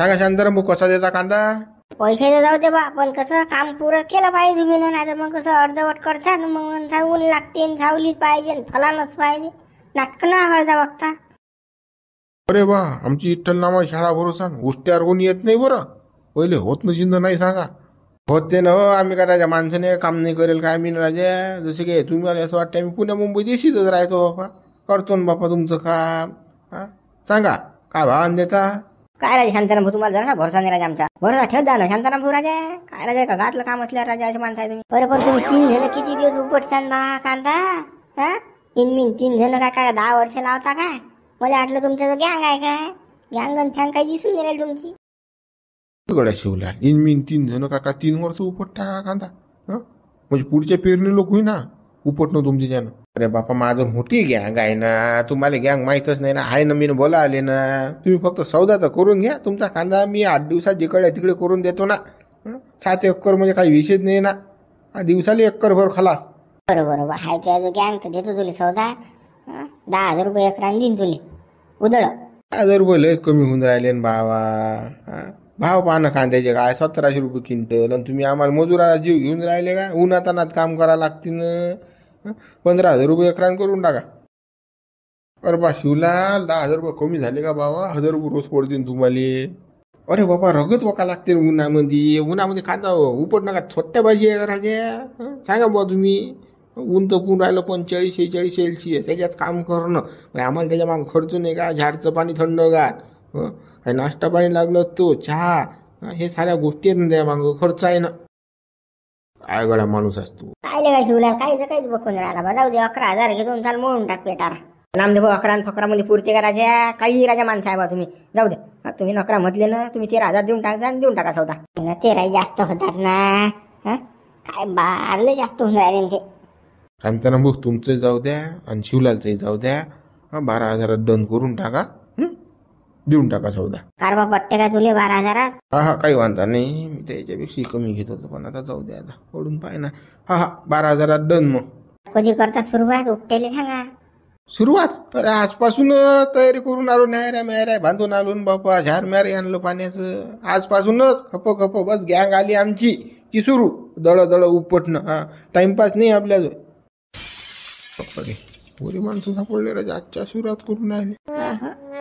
सांगा शांताराम भाऊ कसा देता कांदा? पैसे तर जाऊ दे बा, पण कसं काम पुरं केलं पाहिजे तुम्ही, नाही तर मग कसं अर्धवट करता मग ऊन लागते, सावलीच पाहिजे, फलानच पाहिजे, नाटक ना करता बघता. अरे वा, आमची विठ्ठल नामा शाळा भरोसा गोष्ट्यावर कोणी येत नाही बरं. पहिले होत न जिंद नाही सांगा. होते ना हो, आम्ही काय राजा माणसाने काम नाही करेल काय मी राजा. जसे काय तुम्ही मला असं वाटतं आम्ही पुण्या मुंबईत येशीतच राहतो बापा. करतो ना बापा तुमचं काम. सांगा काय भावान देता? काय राजा शांताराम भाऊ, तुम्हाला जरा भरोसा नाही राजा आमचा. भरोसा ठेव जा ना शांताराम भाऊ. राजा काय राजा का घातलं काम असल्या राजा असे माणसं आहे तुम्ही. बरं पण तुम्ही 3 जण किती दिवस उपटसान बा कांदा? इन 3 जण काय काय 10 वर्ष लावता काय? मला वाटलं तुमचं गँग आहे काय? गँग आणि फॅंग काही दिसून नाही राहील तुमची. गड्या शिवला इनमीन 3 जण काका 3 वर्ष उपटता का कांदा? म्हणजे पुढच्या पेरणी लोक होईना उपटणं तुमच्या ज्यानं. अरे बापा माझं मोठी गँग आहे ना, तुम्हाला गँग माहीतच नाही ना. आहे ना, मी बोला आले ना. तुम्ही फक्त सौदा तर करून घ्या. तुमचा कांदा मी 8 दिवसात जिकडे तिकडे करून देतो ना. 7 एकर म्हणजे काही विषयच नाही ना. दिवसाला 1 एकर भर खलास. बरोबर हाय त्या जो गँग तर देतो तुला सौदा. 10,000 रुपये एकरान देईन तुले उदळ. 1000 रुपये लयच कमी होऊन राहिले ना भावा. भाव पाहणं कांद्याचे काय 1700 रुपये क्विंटल. आणि तुम्ही आम्हाला मजुरा जीव घेऊन राहिले का? उन्हातानात काम करा लागते ना. 15,000 रुपये एकरान करून टाका. अरे बा शिवलाल 10,000 रुपये कमी झाले का बाबा? 1000 रुपये रोज पडतील तुम्हाला. अरे बाबा रगत वका लागते उन्हामध्ये कांदा उपट नका. छोट्या भाजी आहे का राजा? सांगा बुवा तुम्ही. ऊन तपून राहिलं 45-46 सेल्सिअस याच्यात काम करणं. आम्हाला त्याच्या मागं खर्च नाही का? झाडचं पाणी थंडगार, काही नाश्ता पाणी लागलं तो चहा, हे साऱ्या गोष्टी आहेत ना त्या मागं खर्च आहे ना. काय गळा माणूस असतो काय काय शिवला काहीच बघून राहिला बा. जाऊ दे 11,000 घेऊन चाल मोडून टाक पेटारा. नामदेव 11 फकरामध्ये पुरते का राजा? काही राजा माणसं आहे बा तुम्ही. जाऊ दे तुम्ही 11 म्हटले ना, तुम्ही 13,000 देऊन टाका. देऊन टाका सौदा. 13 जास्त होतात ना. काय बारले जास्त होऊन राहिले ते. शांताराम भाऊ तुमचं जाऊ द्या आणि शिवलालचंही जाऊ द्या. 12,000 डन करून टाका. देऊन टाका सौदा. कारवा पट्टे का तुले 12,000? हा काही वांधा नाही. मी त्याच्यापेक्षा कमी घेत होतो पण आता जाऊ द्या. आता पडून पाय ना. 12,000 डन. मग कधी करता सुरुवात? उपटेले सांगा. सुरुवात तर आजपासून तयारी करून आलो. न्याऱ्या म्याऱ्या बांधून आलो ना बापा. झार म्यारे आणलं पाण्याचं. आजपासूनच खप बस गँग आली आमची की सुरू दळ उपटणं. टाइमपास नाही आपल्याजवळ. पोरी माणसं सापडले राजा आजच्या सुरुवात करून राहिले.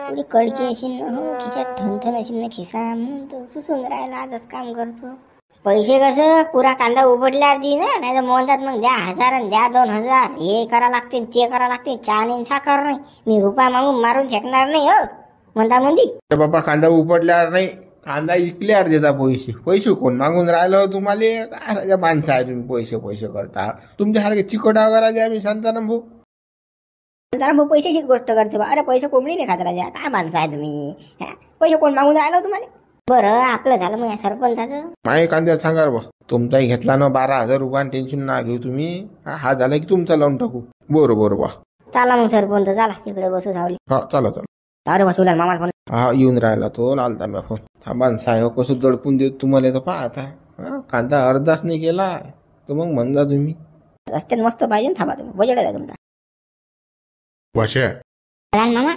थोडी कडकी अशी न हो, खिशात थनथन अशी न खिसा म्हणून सुसून राहिला. आजच काम करतो. पैसे कसं पुरा कांदा उपटल्यावर दे ना, नाही तर म्हणतात मग द्या 1000 आणि द्या 2000. हे करा लागते ते करा लागते. चहा नाही साखर नाही. मी रुपया मारून फेकणार नाही हो म्हणता म्हणती. बाबा कांदा उपटल्यावर नाही, कांदा इकल्यावर देता पैसे कोण मागून राहिलं तुम्हाला? काय राजा माणसं आहे तुम्ही. पैसे करता तुमच्यासारखे चिकटा वगैरे राजा आम्ही शांताराम भाऊ. शांताराम भाऊ पैशाचीच गोष्ट करते बा. अरे पैसे कोंबडी नाही खात राजा. काय माणसं आहे तुम्ही? पैसे कोण मागून राहिलं तुम्हाला? बरं आपलं झालं मग या सरपंचाचं. माय कांद्यात सांगा बा. तुमचाही घेतला ना 12,000 रुपये. टेन्शन ना घेऊ तुम्ही. हा झाला की तुमचा लावून टाकू. बरोबर बा. चला मग सरपंच चला तिकडे बसू सावली. चला. अरे बसू मामा फोन. येऊन राहिला तो लालता मी फोन. थांबा साहेब कसं दडपून देत तुम्हाला तर पहा आता. कांदा अर्धाच नाही केला तर मग म्हणजा तुम्ही. रस्त्यात मस्त पाहिजे थांबा तुम्ही. बजेट आहे तुमचा वाशा मामा.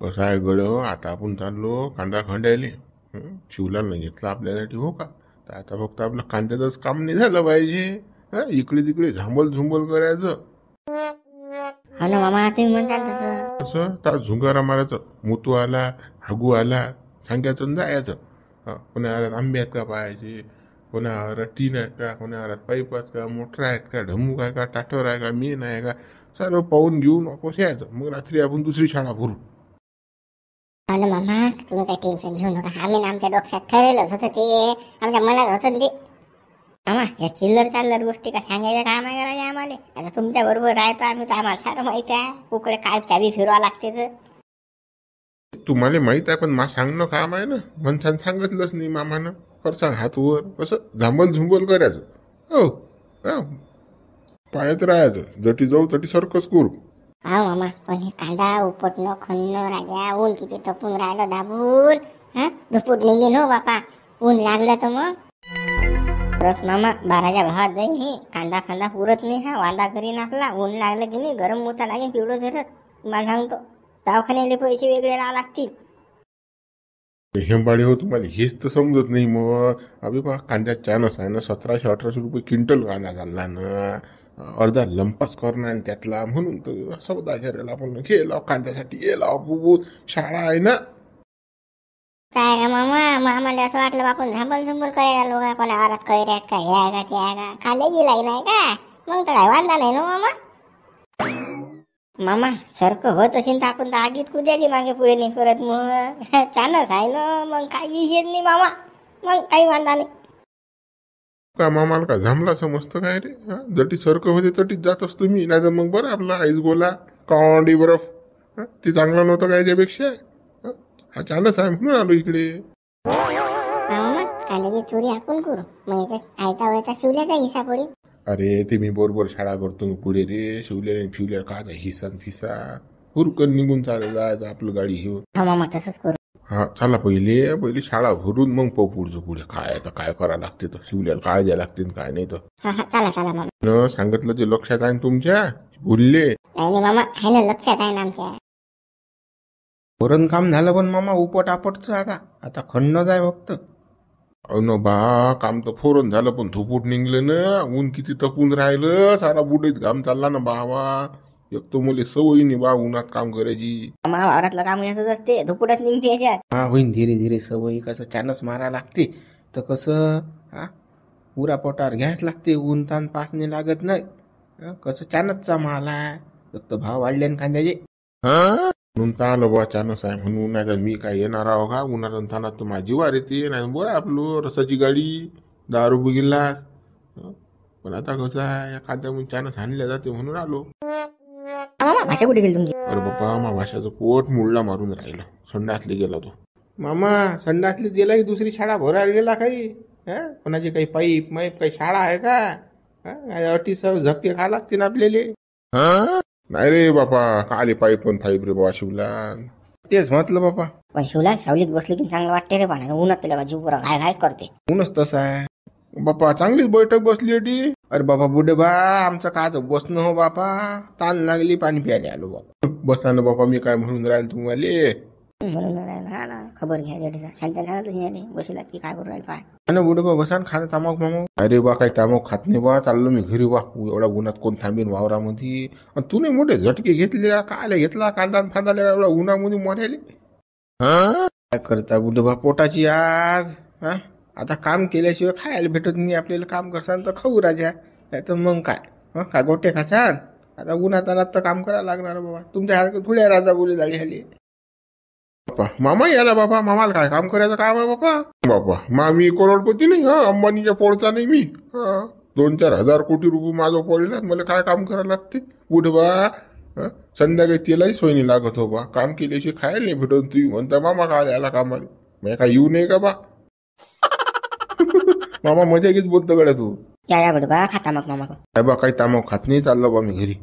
कसं आहे गड. आता आपण चाललो कांदा खंडायले. शिवला नाही घेतला आपल्यासाठी हो का? तर आता फक्त आपलं कांद्याचंच काम नाही झालं पाहिजे. इकडे तिकडे झुंबल करायचं. हो ना मामा तुम्ही म्हणता तसं. कसं तर झुंगारा मारायचं. मुतू आला हागू आला सांगायचं जायचं. कोणा आल्यात आंबे आहेत का पाहायचे, कोणा आल्यात टीन आहेत का, कोणा आल्यात पाईप आहेत का, मोटर आहेत का, ढमूक आहे का, टाटर आहे का, मेन आहे का, सर्व पाहून घेऊन वापस यायचं. मग रात्री आपण दुसरी शाळा भरू. हो मामा तुम्ही काही टेन्शन घेऊ नका. आम्ही आमच्या डोक्यात ठरवलंच होतं ते. आमच्या मनात होतं ते. मामा या चिल्लर गोष्टी का सांगायचं काम आहे करायचं आम्हाला? आता तुमच्या बरोबर राहतो आम्ही तर आम्हाला सारं माहिती आहे. कुकडे काय चाबी फिरवा लागते तर. तुम्हाला माहित आहे पण मा सांगणं काम आहे ना. म्हणसान सांगितलंच नाही मामानं. करसान हातवर कसं झुंबल करायचं. हो पायात राहायचं. जटी जाऊ तटी सर्कस करू. हा मामा पण हे कांदा उपटणं खणणं राजा. ऊन किती तपून राहिलं दाबून. दुपूट निघेन हो बापा. ऊन लागलं तर मग रस मामा 12च्या भावात जाईन. हे कांदा पुरत नाही. वांदा करीन आपला. ऊन लागलं की नाही गरम मुता लागेल पिवळं झरत. मला सांगतो दवाखान्याले पैसे वेगळे राहा लागतील. हेंबाळे हो, तुम्हाला हेच तर समजत नाही मग. अबे बा, कांद्यात चानस आहे ना, 1700-1800 रुपये क्विंटल कांदा चालला ना. अर्धा लंपास करणार आणि त्यातला, म्हणून तर सौदा करायला आपण गेलो कांद्यासाठी, गेला बघू. शाळा आहे ना. काय का मामा, मग आम्हाला असं वाटलं आपण झांबल झुंबल करायला लोक आपण आवारात कैऱ्यात का हे आहे का ते आहे का, खांद्याची लाईन आहे का, मग तर काय वांदा नाही ना मामा. मामा सारखं होत असेल तर आपण तर आगीत कुद्याची मागे पुढे नाही करत, मग चानस आहे ना, मग काही विषय नाही मामा, मग काही वांदा नाही. का मामाला का झामला समजतं काय रे? जटी सरकं होते तटीच जात असतो मी, नाही तर मग बरं आपला आईस गोला कांडी बरफ, ते चांगलं नव्हतं काय त्यापेक्षा. हा चानस आहे म्हणून आलो इकडे. मामा कांद्याची चोरी आपण करू, मग याच्यात आयता वयता शिवल्याचा हिस्सा पडेल. अरे ते मी बरोबर शाळा करतो पुढे रे, शिवलेल्या फिवल्या का हिसा फिसा हुरकन निघून चालत जायचं आपलं गाडी घेऊन. हा मामा तसंच करू. हा चला, पहिले शाळा भरून मग पाहू पुढचं पुढे काय तर काय करावं लागते, तर शिवल्याला काय द्यायला लागते काय नाही. तर हा हा चला चला मामा. न सांगितलं ते लक्षात आहे ना तुमच्या, बोलले नाही नाही मामा, आहे ना लक्षात आहे ना आमच्या. वरण काम झालं पण मामा उपट आपटचं आता खंडच आहे फक्त. अन बा, काम तर फोरन झालं पण धुपूट निघलं ना. ऊन किती तपून राहिलं, सारा बुडीत घाम चालला ना बाबा. एक तर मुले सवयी नाही बा उन्हात काम करायची. मामा वावरातलं काम असंच असते, धुपुटात निघते याच्यात. हा होईन धीरे धीरे सवयी. कसं चानस मारा लागते तर कसं पुरा पोटावर घ्यायच लागते, ऊन ताण पास नाही लागत नाही. कसं चानसचा माल आहे, फक्त भाव वाढले ना कांद्याचे. म्हणून तर आलं बा चानस आहे म्हणून, नाही तर मी काय येणार आहो का उन्हात तानात. तर माझी वार येते, नाही बरं आपलं रसाची गाडी 10 रुपये गिलास. पण आता कसं आहे, या कांद्यामध्ये चानस आणल्या जाते म्हणून आलो. मामा भाषा कुठे गेली तुमची? अरे बाप्पा, मा भाषाचं पोट मुळला मारून राहिलं, संडासले गेला तो. मामा संडासली गेला की दुसरी शाळा भरायला गेला काही? कोणाची काही पाईप माईप काही शाळा आहे का? अटी सर झपके खा लागतील आपल्याला. नाही रे बापा, काले पाईप पण फाईप रे बाबा शिवला. तेच म्हटलं बापा. पण शिवला सावलीत बसले की चांगलं वाटते रे, पाण्यात उन्हात त्याला जीव पुरा घाय घायच करते. ऊनच तसं आहे बापा, चांगलीच बैठक बसली होती. अरे बाबा बुडे बा, आमचं काच बसणं हो बापा, ताण लागली पाणी प्यायला आलो बापा. बसा ना बापा, मी काय म्हणून राहील तुम्हाला. म्हणून राहिला ना, खबर घ्या लेडीचा. शांत झालं बसलात की काय करू राहील पाय. आणि बुडे बा बसा खाणं तामाक मामक. अरे बा, काही तामक खात नाही बा, चाललो मी घरी बा. एवढा उन्हात कोण थांबीन वावरामध्ये. आणि तू नाही मोठे झटके घेतले, काय घेतला कांदा फांदाला एवढा उन्हामध्ये मरायले. काय करता बुडे बा, पोटाची आग. आता काम केल्याशिवाय खायला भेटत नाही आपल्याला. काम करसान तर खाऊ राजा, नाही तर मग काय काय गोटे खासान. आता उन्हात अनात तर काम करायला लागणार बाबा. तुमच्यासारखं थोड्या राजा बोले जाळी आली. बापा मामा याला बाबा, मामाला काय काम करायचं काम आहे बापा. बापा मी करोडपती नाही, अंबानीच्या पोळचा नाही मी. 2-4 हजार कोटी रुपये माझं पडला, मला काय काम करायला लागते कुठे बा. संध्याकाळी तेलाही सोय नाही लागत हो बा, काम केल्याशिवाय खायला नाही भेटत. तुम्ही म्हणता मामा काय याला कामाला, म्हणजे काय येऊ नये का बा. मामा मजा घेत बोलतो गड्या तू. या बा खाता मग मामा. काय बा, काही तामक खात नाही, चाललो बा मी घरी.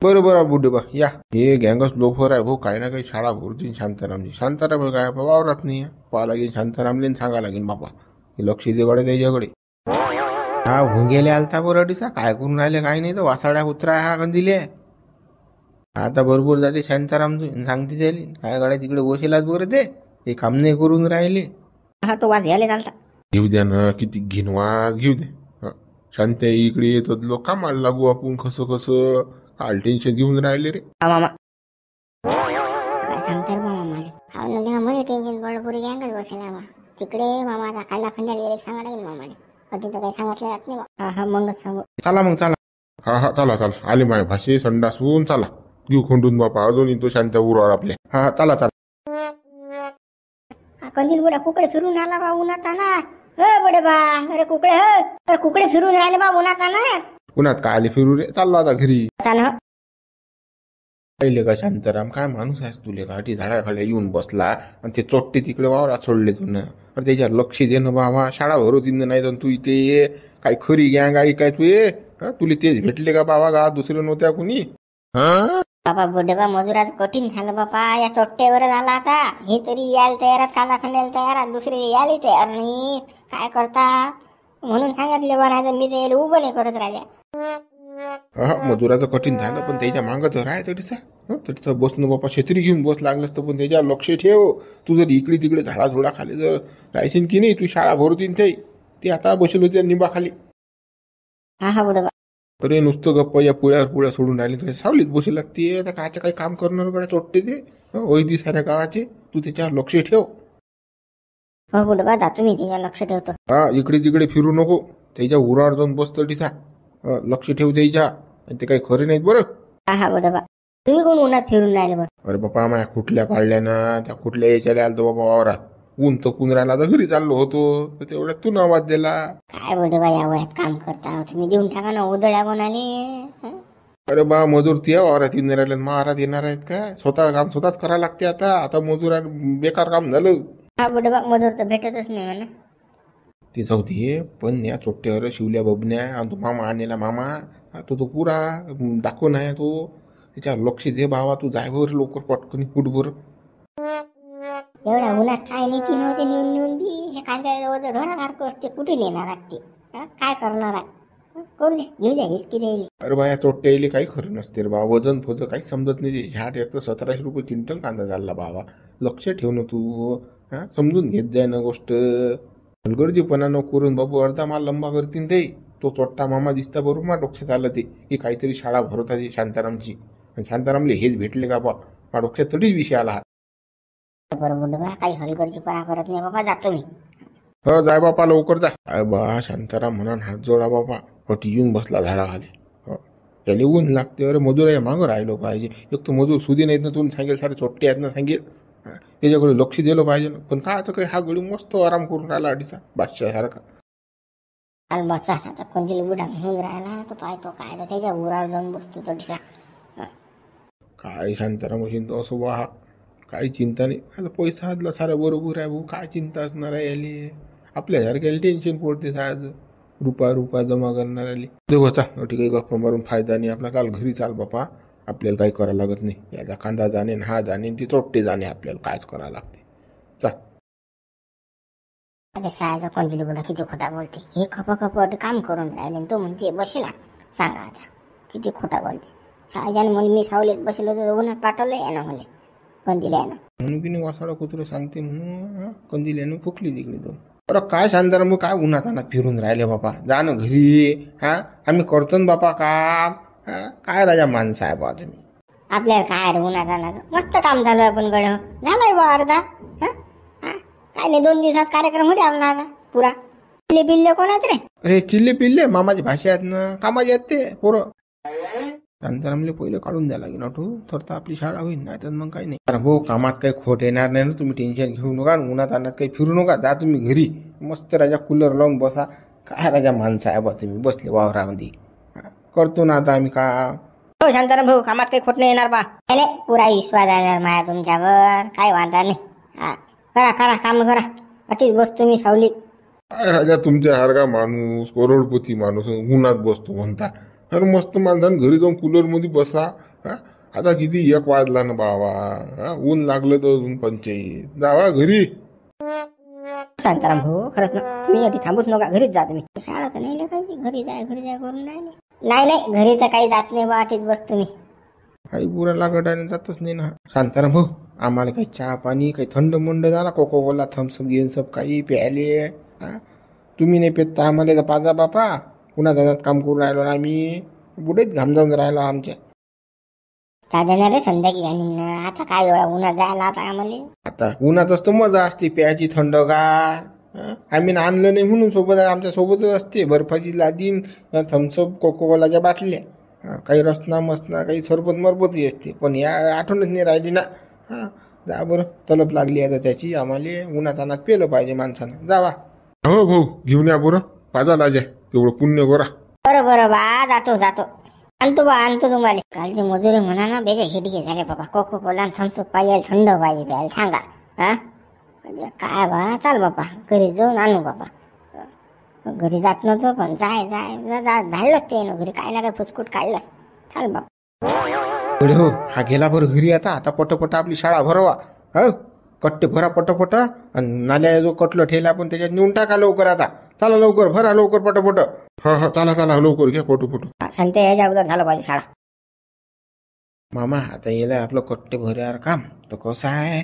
बरोबर बुडे बा या. हे गँगस लोफर आहे भाऊ, काही ना काही शाळा भरतील शांतारामची. शांताराम काय वावरात नाही पाहा लागेल, शांतारामले सांगा लागेल बापा लक्ष दे गडे त्याच्याकडे. हा भुंगेले आलता बरडीचा, काय करून राहिले काय नाही, तर वासाड्या उतरा हा कंदिले. आता बरोबर जाते शांताराम सांगते त्याला, काय गाड्या तिकडे बसेलाच बरं ते काम नाही करून राहिले. हा तो वाज घ्यायला चालता. घेऊ द्या ना, किती घेणवाज घेऊ दे. शांत इकडे येतात लोक, कामाला लागू आपण कसं कसं. काल टेन्शन घेऊन राहिले रे. मामा काय सांगतात मामा मला. मला टेन्शन पडलं, पुरी गँगच बसेला बा तिकडे. मामा आता कांदा खंड्याला गेले सांगा लागेल मामाने, पण तिथं काही सांगितलं जात नाही बा. हा मगच सांगू. चला मग चला. हा चला आले माय भाषे संडासून चला. घेऊ खंडून बापा, अजून तो शांत उरावर आपल्या. हा चला चला. कंदील बुड्या कुकडे फिरून आला बा उन्हात ना. बुडे बा, अरे कुकडे अरे कुकडे फिरून राहिले बा उन्हात ना. उन्हात काय आले फिरू रे, चाललो आता घरी. पहिले का शांताराम, काय माणूस आहेस तुले का, झाडाखाली येऊन बसला आणि ते चोट्टे तिकडे वावरात सोडले तू ना. अरे त्याच्यावर लक्ष दे ना बाबा, शाळा भरवती नाही तर तू इथे ये. काय खरी गँग आहे काय तू ये. तुला तेच भेटले का बाबा, गा दुसरे नव्हत्या कुणी. बाबा बुडबा मजुराच कठीण झालं बापा, या चोट्टेवर झाला आता. हे तरी यायला तयारात, कांदा खंडायला तयारात, दुसरे यायला तयार नाही. काय करता म्हणून सांगितले बा, नाही मी ते उभं नाही करत राहिल्या. मजुराचं कठीण झालं, पण त्याच्या मागं तर आहे तरीसा. त्याचं बसणं बापा छत्री घेऊन बस लागलंच तर पण त्याच्यावर लक्ष ठेव. तू जर इकडे तिकडे झाडाझुडाखाली जर राहायशील की नाही, तू शाळा भरतीन ते आता बसेल होते निंबाखाली. हा हा बुडबा. अरे नुसतं गप्पा या पुळ्या सोडून राहिले तर सावलीत बसू लागते. आता कायच्या काही काम करणार कडे चोट्टे ते वैदी साऱ्या गावाचे. तू त्याच्यावर लक्ष ठेव. हो बुडबा, जातो मी त्याच्या लक्ष ठेवतो. हा इकडे तिकडे फिरू नको. त्याच्या उरावर जाऊन बसतं टिसा. लक्ष ठेव त्याच्या. ते काही खरे नाहीत बरं. हा हा बुडबा. तुम्ही कोण उन्हात फिरून राहिले बरं? अरे बापा माझ्या कुठल्या काढल्या ना, त्या कुठल्या याच्याला आलतो बाबा वावरात. ऊन तपून राहिला तर घरी चाललो होतो, तर तेवढ्यात तू आवाज दिला. काय बुडबा, या वयात काम करता तुम्ही, देऊन टाका ना उदळ्या कोणाले. अरे बा मजूर ते वावरात येऊन राहिले, महारात येणार आहेत का? स्वतः काम स्वतःच करावं लागते. आता मजूर बेकार काम झालं. हा बुडबा, मजूर तर भेटतच नाही म्हणा. ती चौथी पण या चोट्ट्यावर शिवल्या बबन्या आणि तो मामा आणलेला मामा तो पुरा दाखवून आहे तो. त्याच्यावर लक्ष दे बाबा. तू जाय बर लवकर पटकन फुटभर. एवढ्या उन्हात काय नेती नव्हते नेऊन बी. हे कांद्याजवळ ढोरासारखं असते, कुठे नेणार आहेत ते? काय करणार आहे? करू द्या, घेऊ द्या हिसकी द्यायला. अरे बा या चोट्ट्याला काही खरं नसते रे बा. वजन फोजन काही समजत नाही. ह्यात एक तर 1700 रुपये क्विंटल कांदा झाला बाबा. लक्ष ठेव ना तू. समजून घेत जाय ना गोष्ट. हलगर्जीपणा न करून बाबू अर्धा माल लंबा करतीन ते. तो चोट्टा मामा दिसता बरोबर मा डोक्यात आलं ते की काहीतरी शाळा भरत आहे शांतारामची. आणि शांतारामले हेच भेटले का बा? मा डोक्यात तरीच विषय आला. बरोबर बुडबा, काही हलगर्जीपणा करत नाही बाबा, जातो मी. हो जाय बापा लवकर जा. अरे बा शांताराम म्हणा हात जोडा बापा. पटी येऊन बसला झाडाखाली. त्याला ऊन लागते. अरे मजूर आहे मागं राहिलो पाहिजे. एक तर मजूर सुधी नाहीत ना, तुम्ही सांगेल सारे चोट्टे आहेत ना सांगेल. त्याच्याकडे लक्ष दिलं पाहिजे ना. पण काय काही हा गडी मस्त आराम करून राहिला अडीचा बादशाह सारखा. चाल बा, चाल आता कोणती बुडा म्हणून राहिला तर पाहतो काय तर त्याच्या उरावर जाऊन बसतो तडीसा. काय शांताराम मशीन तो असं वा. काही चिंता नाही. आता पैसा हातला सारा बरोबर आहे भाऊ. काय चिंता असणार आहे याली. आपल्यासारख्याला टेन्शन पडते आज. रुपा जमा करणार आली. बसा ठीक आहे, गप्पा मारून फायदा नाही आपला. चाल घरी चाल बापा. आपल्याला काही करावं लागत नाही. याचा कांदा जाणे हा जाणे ती चोट्टे जाणे. आपल्याला कायच करावं लागते. चाल. अरे सायाचा कोणती बुडा किती खोटा बोलते. हे खपखपट काम करून राहिले तो म्हणते बसेला. सांगा आता किती खोटा बोलते. सायाने म्हणून मी सावलीत बसलो तर उन्हात पाठवलं आहे ना मला कंदीला आहे ना. म्हणून की नाही वासाडा कुत्र सांगते म्हणून कंदिल्यानं फुकली तिकडे तो. अरे काय शांताराम काय उन्हात अनात फिरून राहिले बापा. जा ना घरी. आम्ही करतो ना बापा काम. काय राजा माणसं आहे बा तुम्ही. आपल्याला काय रे उन्हात आणायचं. मस्त काम झालं आपण गड. झालंय बा अर्धा. काय नाही 2 दिवसात कार्यक्रम होते आपला आता पुरा. पिल्ले पिल्ले कोण आहेत रे? अरे चिल्ले पिल्ले मामाची भाषा आहेत ना. कामाची आहेत ते पोरं. शांतारामले पहिले काढून द्या लागेल नटू तर आपली शाळा होईल. नाही तर मग काही नाही. अरे हो कामात काही खोट येणार नाही ना. तुम्ही टेन्शन घेऊ नका. उन्हात आणत काही फिरू नका. जा तुम्ही घरी. मस्त राजा कूलर लावून बसा. काय राजा माणसं आहे बा तुम्ही बसले वावरामध्ये. करतो ना आता आम्ही काम. हो शांताराम भाऊ, कामात काही खोट नाही येणार बा. नाही पुरा विश्वास आहे माया तुमच्यावर. काय वांधा नाही. करा काम करा. अटीच बसतो मी सावलीत. काय राजा तुमच्यासारखा माणूस करोडपती माणूस उन्हात बसतो म्हणता. अरे मस्त माणसानं घरी जाऊन कूलर मध्ये बसा. आता किती 1 वाजला ना बाबा. ऊन लागलं तर अजून पंचायत. जावा घरी. शांताराम भाऊ खरंच ना, तुम्ही आधी थांबूच नका. घरीच जा तुम्ही. शाळा तर नाही पाहिजे. घरी जाय करून नाही घरी तर काही जात नाही बा. अटीच बसतो मी. काही पुरा लागटाने जातच नाही ना. शांताराम भाऊ आम्हाला काही चहा पाणी काही थंड मंड झाला. कोको कोला थम्सअप गिन्सअप काही प्यायले. तुम्ही नाही पेत तर आम्हाला पाजा बापा. पुन्हा जातात काम करून राहिलो ना आम्ही. बुडेच घाम जाऊन राहिलो आमच्या. चहा देणार रे संध्याकाळी आणि आता काय एवढा उन्हात जायला आता आम्हाला. आता उन्हातच तर मजा असते प्यायची थंडगार. आम्ही आणलं नाही म्हणून सोबत आमच्या सोबतच असते. बर्फाची लादीन थम्सअप कोको कोलाच्या बाटल्या. काही रसना मसना काही सरबत मरबतही असते. पण या आठवणच नाही राहिली ना. जा बरं तलप लागली आता त्याची आम्हाला. उन्हात अनात पेलं पाहिजे माणसानं. जावा. हो भाऊ घेऊन या बरं. पाजा लाजा तेवढं पुण्य करा. बरं बा जातो. आणतो तुम्हाला. कालची मजुरी म्हणा ना बेजा हिडके झाले बाबा. कोको कोला थम्सअप पाहिजे थंड पाहिजे प्यायला सांगा. काय बा चाल बाबा घरी जाऊन आणू बाबा. घरी जात नव्हतं पण जाय धाडलंच ते ना घरी. काय ना काय फुसकूट काढलंच. चाल बाबा. अरे हो हा गेला बरं घरी. आता पटपट आपली शाळा भरवा. हो कट्टे भरा पटपट. आणि नाल्या जो कटलं ठेला पण त्याच्यात नेऊन टाका लवकर. आता चला लवकर भरा लवकर पटपट. हा चला लवकर घ्या फोटो. शांत याच्या अगोदर झालं पाहिजे शाळा. मामा आता याला आपलं कट्टे भऱ्यावर काम तर कसं आहे?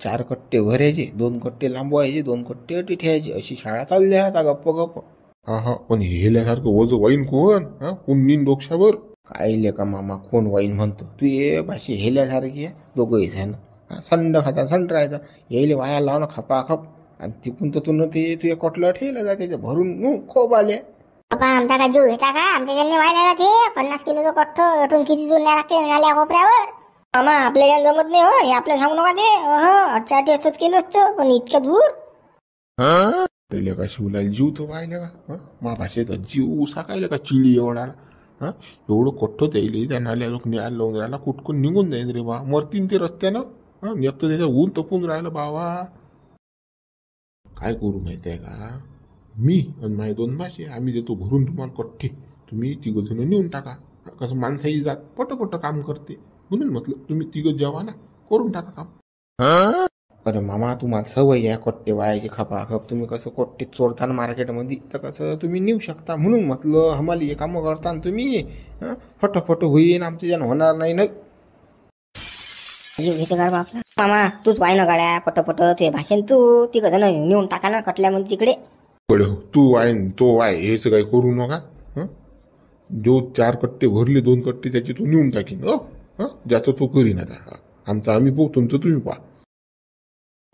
4 कट्टे भरायचे, 2 कट्टे लांबवायचे, 2 कट्टे अटी ठेवायचे, अशी शाळा चालली आहे आता गप्प गप्प. हा हा, पण हेल्यासारखं वज वाईन कोण? पुण्यीन डोक्षावर. काय का मामा कोण वाईन म्हणतो? तू ये भाषी हेल्यासारखी आहे दोघंही जण. संड खाता संड राहायचा, येईल वाया लावणं खपाखप. आणि तिकून तर तुनं ते तुझे कटलं ठेवलं जा त्याच्या भरून खूप आले. बाबा आमचा काय जीव घेता का? आमच्या ज्यांनी व्हायला जाते 50 किलोचं कट्ट अटून किती दूर न्या लागते नाल्या कोपऱ्यावर. मामा आपल्या यान जमत नाही हो, हे आपल्याला सांगू नका ते. अडचाटी असतच केलं असतं, पण इतक्या दूर. पहिले का शिवलाल जीव तो व्हायला का? मा भाषेचा जीव साकायला का चिळी एवढा? एवढं कट्ट त्याईले त्या नाल्या लोक न्यायला लावून राहिला, कुठकून निघून जाईन रे बा, मरतीन ते रस्त्यानं. एक तर त्याच्या ऊन तपून राहिलं बाबा. काय करू माहिती आहे का? मी आणि माझे 2 भाषे आम्ही देतो भरून तुम्हाला कट्टे, तुम्ही 3 जण नेऊन टाका. कसं माणसाही जात पट काम करते, म्हणून म्हटलं तुम्ही 3 जेवा ना, करून टाका काम. अरे मामा तुम्हाला सवय आहे कट्टे वायाचे खपाखप. तुम्ही कसं कट्टे चोरता मार्केटमध्ये, तर कसं तुम्ही नेऊ शकता, म्हणून म्हटलं आम्हाला हे कामं करता तुम्ही. फटफट होईन, आमच्या ज्यानं होणार नाही ना. जीव घेते का बापला? मामा तूच वाय ना गाड्या पटपट तुझे भाषण तू 3 जण नेऊन टाका ना कटल्यामध्ये तिकडे. तू आहे तो आहे, हेच काही करू नका. जो 4 कट्टे भरले, 2 कट्टे त्याचे तो नेऊन टाकीन. ज्याचं तो करीन आता. आमचा आम्ही पाहू, तुमचं तुम्ही पहा.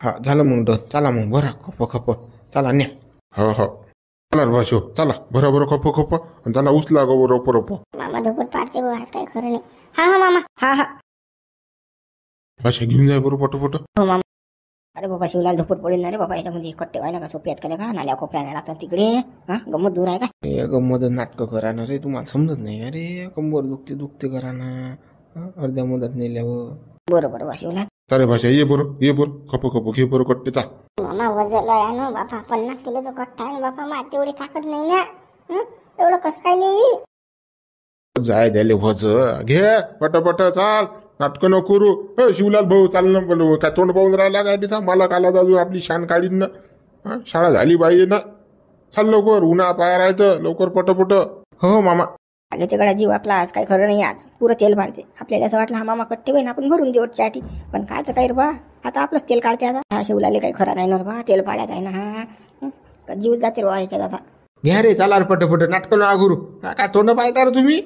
हा झालं मग डन. चला मग भरा खप चला न्या. हा चला भाषो, चला बरोबर खप आणि त्याला उचला गो रोप. मामा धोपट पाडते बघ, आज काही खरं नाही. हा मामा हा. भाषा घेऊन जाय बरोबर पटपट. हो मामा. अरे बाबा शिवलाल धोपट पडेल ना रे बाबा, याच्यामध्ये कट्टे व्हायला का सोपे आहेत का? नाल्या कोपऱ्या लागतात तिकडे. गमत दूर आहे का? हे गंमत नाटकं करा ना रे, तुम्हाला समजत नाही. अरे कंबर दुखते करा ना, अर्ध्या मधात नेल्यावर. बरोबर बा शिवलाल. चालेल भाषा, ये बरं खप घे बरं कट्टे चा. मामा वजलं आहे ना बापा, 50 किलोचा कट्टा आहे ना बापा, माझी तेवढी ताकद नाही ना. एवढं कसं काय नेऊ मी? जाय द्याले वज घे पटपट, चाल नाटकं न करू. शिवलाल भाऊ चाल ना, बोलू काय तोंड पाहून राहिला गाडी सांग मला, काला जाऊ आपली शान काढीन ना. शाळा झाली बाई ना, चाल लवकर, उन्हा पाया राहायचं लवकर पटपट. हो मामा. आगे तिकडा जीव आपला आज काही खरं नाही. आज पुरं तेल पाडते आपल्याला. असं वाटलं हा मामा कट्टे होईन आपण भरून देऊ चाटी, पण कायचं काही रे बा, आता आपलंच तेल काढते. आता हा शिवलाले काही खरा नाही ना बा, तेल पाड्याचा आहे ना हा. जीव जाते बा ह्याच्यात आता. घ्या रे चला रे पटपट, नाटकं ना गुरु. काय तोंड पाहता रे तुम्ही?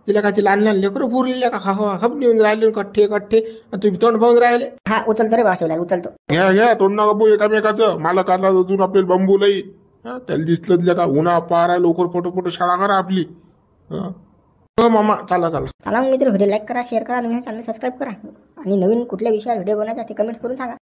तिला का लहान लेकरं पुरलेल्या का खप नेऊन राहिले कट्टे तुम्ही तोंड पाहून राहिले. हा उचलतो रे बा शिवलाल, उचलतो. घ्या तोंड ना गप्पू एकामेकाचं. मला काढला अजून आपल्याला बांबू लई. त्याला दिसलं दिल्या का उन्हा पारा, लवकर पटपट शाळा करा आपली. हो मामा चला. चला मग मित्र, व्हिडिओ लाईक करा, शेअर करा, नवीन चॅनल सबस्क्राईब करा, आणि नवीन कुठल्या विषयावर व्हिडिओ बनायचा ते कमेंट्स करून सांगा.